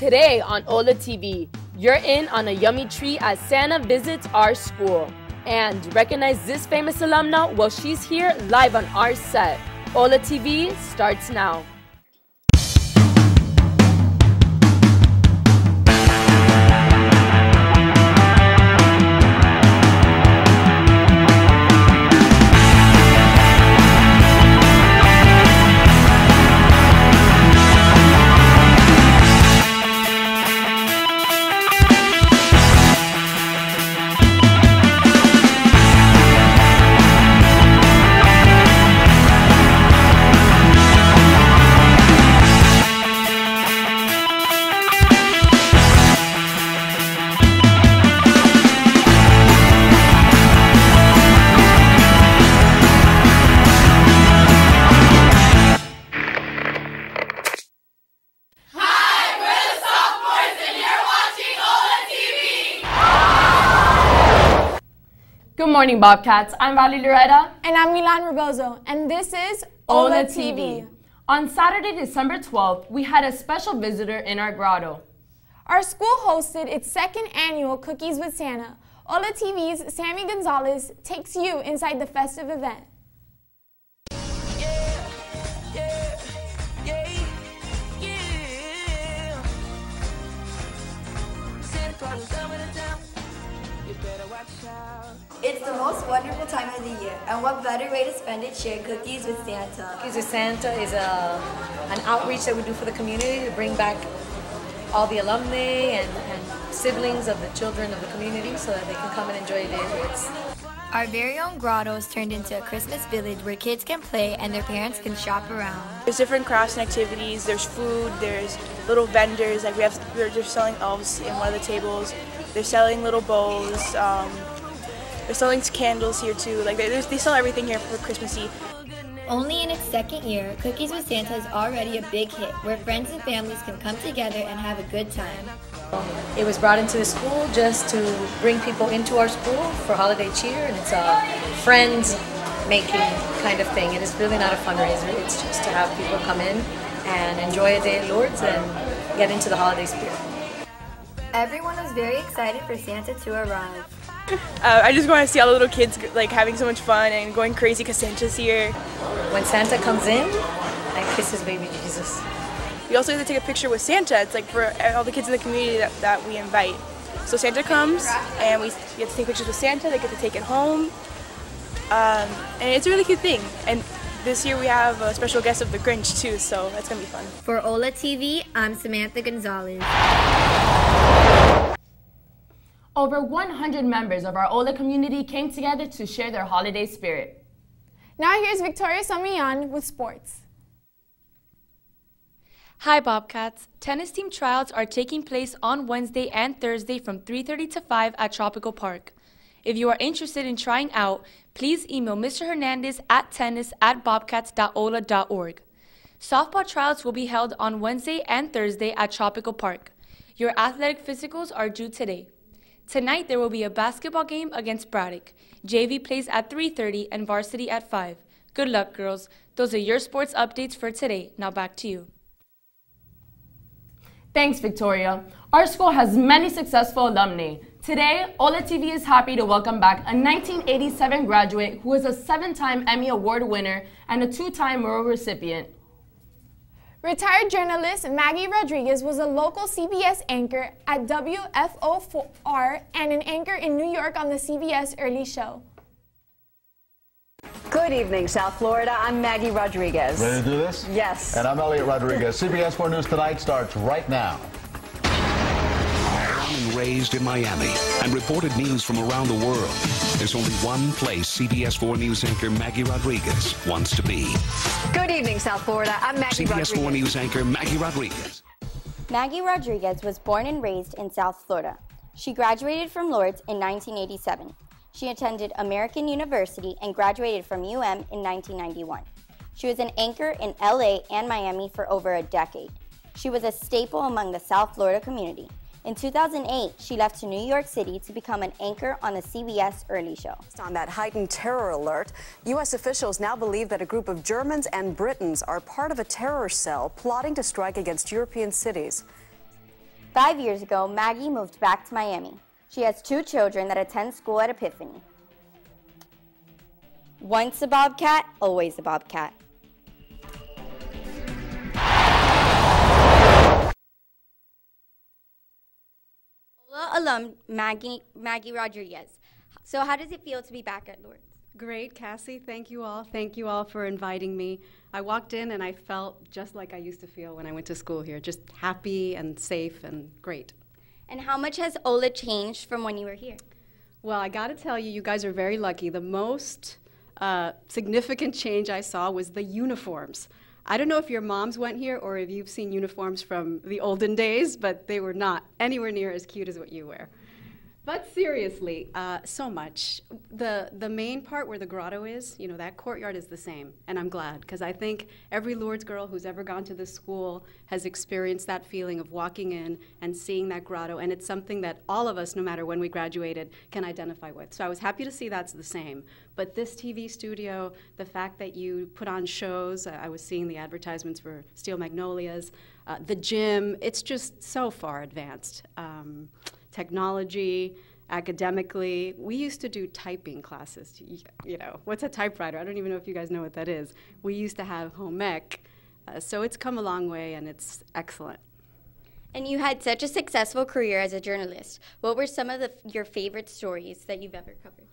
Today on OLLA TV, you're in on a yummy treat as Santa visits our school. And recognize this famous alumna? Well, she's here live on our set. OLLA TV starts now. Good morning, Bobcats. I'm Valerie Loretta. And I'm Milan Rebozo. And this is OLLA TV. On Saturday, December 12th, we had a special visitor in our grotto. Our school hosted its second annual Cookies with Santa. OLLA TV's Sammy Gonzalez takes you inside the festive event. It's the most wonderful time of the year, and what better way to spend it sharing cookies with Santa. Cookies with Santa is an outreach that we do for the community to bring back all the alumni and siblings of the children of the community so that they can come and enjoy their days. Our very own grotto is turned into a Christmas village where kids can play and their parents can shop around. There's different crafts and activities, there's food, there's little vendors, like we're just selling elves in one of the tables. They're selling little bows, they're selling candles here too. Like they sell everything here for Christmas Eve. Only in its second year, Cookies with Santa is already a big hit where friends and families can come together and have a good time. It was brought into the school just to bring people into our school for holiday cheer, and it's a friends-making kind of thing. It is really not a fundraiser, it's just to have people come in and enjoy a day at Lourdes and get into the holiday spirit. Everyone was very excited for Santa to arrive. I just want to see all the little kids like having so much fun and going crazy because Santa's here. When Santa comes in, I kiss his baby Jesus. We also get to take a picture with Santa. It's like for all the kids in the community that we invite. So Santa comes and we get to take pictures with Santa. They get to take it home. And it's a really cute thing. And this year we have a special guest of the Grinch too, so that's going to be fun. For OLLA TV, I'm Samantha Gonzalez. Over 100 members of our OLLA community came together to share their holiday spirit. Now here's Victoria Samian with sports. Hi Bobcats. Tennis team tryouts are taking place on Wednesday and Thursday from 3:30 to 5 at Tropical Park. If you are interested in trying out, please email Mr. Hernandez at tennis@bobcats.olla.org. Softball tryouts will be held on Wednesday and Thursday at Tropical Park. Your athletic physicals are due today. Tonight there will be a basketball game against Braddock. JV plays at 3:30 and varsity at 5. Good luck, girls. Those are your sports updates for today. Now back to you. Thanks, Victoria. Our school has many successful alumni. Today, OLLA TV is happy to welcome back a 1987 graduate who is a 7-time Emmy Award winner and a 2-time Murrow recipient. Retired journalist Maggie Rodriguez was a local CBS anchor at WFO4 and an anchor in New York on the CBS Early Show. Good evening, South Florida. I'm Maggie Rodriguez. Ready to do this? Yes. And I'm Elliot Rodriguez. CBS 4 News Tonight starts right now. Born and raised in Miami and reported news from around the world. There's only one place CBS 4 News anchor Maggie Rodriguez wants to be. Good evening, South Florida. I'm Maggie Rodriguez. CBS 4 News anchor Maggie Rodriguez. Maggie Rodriguez was born and raised in South Florida. She graduated from Lourdes in 1987. She attended American University and graduated from UM in 1991. She was an anchor in LA and Miami for over a decade. She was a staple among the South Florida community. In 2008, she left to New York City to become an anchor on the CBS Early Show. On that heightened terror alert, U.S. officials now believe that a group of Germans and Britons are part of a terror cell plotting to strike against European cities. 5 years ago, Maggie moved back to Miami. She has 2 children that attend school at Epiphany. Once a Bobcat, always a Bobcat. OLLA alum Maggie Rodriguez. So how does it feel to be back at Lourdes? Great, Cassie. Thank you all. Thank you all for inviting me. I walked in and I felt just like I used to feel when I went to school here, just happy and safe and great. And how much has OLLA changed from when you were here? Well, I got to tell you, you guys are very lucky. The most significant change I saw was the uniforms. I don't know if your moms went here or if you've seen uniforms from the olden days, but they were not anywhere near as cute as what you wear. But seriously, so much. The main part where the grotto is, you know, that courtyard is the same, and I'm glad, because I think every Lourdes girl who's ever gone to this school has experienced that feeling of walking in and seeing that grotto, and it's something that all of us, no matter when we graduated, can identify with. So I was happy to see that's the same. But this TV studio, the fact that you put on shows, I was seeing the advertisements for Steel Magnolias, the gym, it's just so far advanced. Technology, academically. We used to do typing classes. You know, what's a typewriter? I don't even know if you guys know what that is. We used to have home ec. So it's come a long way and it's excellent. And you had such a successful career as a journalist. What were some of your favorite stories that you've ever covered?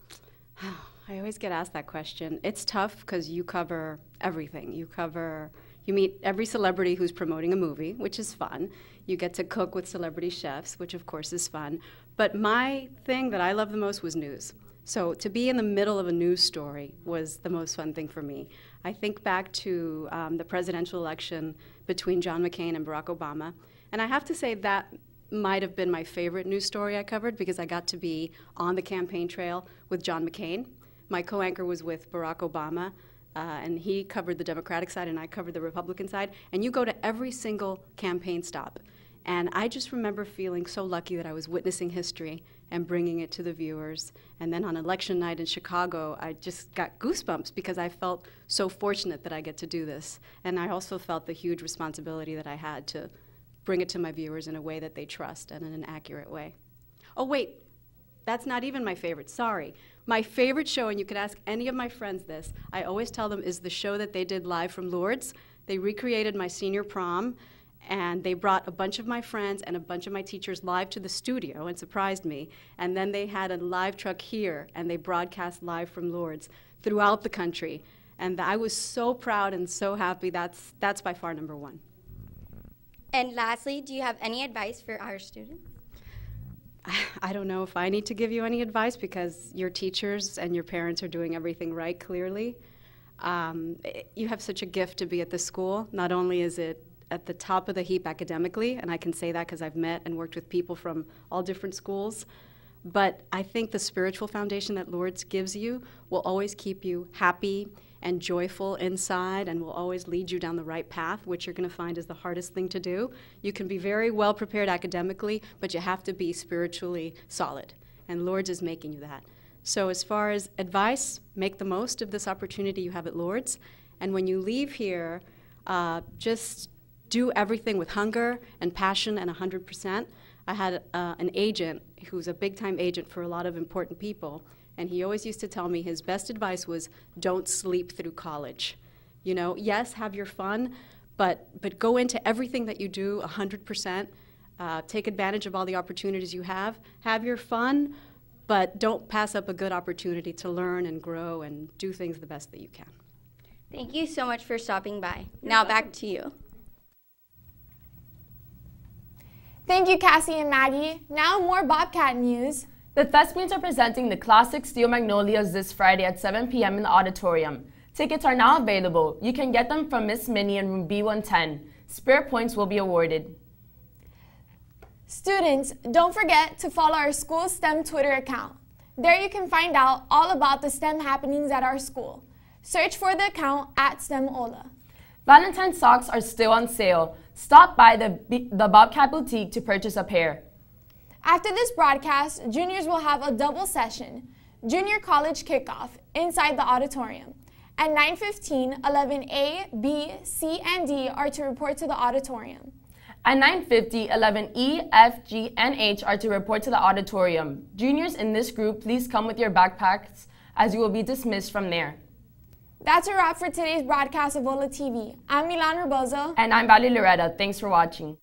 I always get asked that question. It's tough because you cover everything. You meet every celebrity who's promoting a movie, which is fun. You get to cook with celebrity chefs, which of course is fun. But my thing that I love the most was news. So to be in the middle of a news story was the most fun thing for me. I think back to the presidential election between John McCain and Barack Obama. And I have to say that might have been my favorite news story I covered because I got to be on the campaign trail with John McCain. My co-anchor was with Barack Obama. And he covered the Democratic side and I covered the Republican side. And you go to every single campaign stop. And I just remember feeling so lucky that I was witnessing history and bringing it to the viewers. And then on election night in Chicago, I just got goosebumps because I felt so fortunate that I get to do this. And I also felt the huge responsibility that I had to bring it to my viewers in a way that they trust and in an accurate way. Oh, wait. That's not even my favorite, sorry. My favorite show, and you could ask any of my friends this, I always tell them is the show that they did live from Lourdes. They recreated my senior prom, and they brought a bunch of my friends and a bunch of my teachers live to the studio and surprised me. And then they had a live truck here, and they broadcast live from Lourdes throughout the country. And I was so proud and so happy. That's by far number one. And lastly, do you have any advice for our students? I don't know if I need to give you any advice because your teachers and your parents are doing everything right, clearly. You have such a gift to be at this school. Not only is it at the top of the heap academically, and I can say that because I've met and worked with people from all different schools, but I think the spiritual foundation that Lourdes gives you will always keep you happy and joyful inside and will always lead you down the right path, which you're going to find is the hardest thing to do. You can be very well prepared academically, but you have to be spiritually solid, and Lourdes is making you that. So as far as advice, make the most of this opportunity you have at Lourdes, and when you leave here, just do everything with hunger and passion and 100%. I had an agent who's a big-time agent for a lot of important people, and he always used to tell me his best advice was don't sleep through college. You know, yes, have your fun, but go into everything that you do 100%. Take advantage of all the opportunities you have. Have your fun, but don't pass up a good opportunity to learn and grow and do things the best that you can. Thank you so much for stopping by. Now back to you. Thank you, Cassie and Maggie. Now more Bobcat news. The Thespians are presenting the classic Steel Magnolias this Friday at 7 p.m. in the auditorium. Tickets are now available. You can get them from Miss Minnie in room B110. Spirit points will be awarded. Students, don't forget to follow our school STEM Twitter account. There you can find out all about the STEM happenings at our school. Search for the account at STEM OLLA. Valentine's socks are still on sale. Stop by the Bobcat Boutique to purchase a pair. After this broadcast, juniors will have a double session, Junior College Kickoff, inside the auditorium. At 9:15, 11A, B, C, and D are to report to the auditorium. At 9:50, 11E, F, G, and H are to report to the auditorium. Juniors in this group, please come with your backpacks as you will be dismissed from there. That's a wrap for today's broadcast of OLLA TV. I'm Milan Rebozo. And I'm Vali Loretta. Thanks for watching.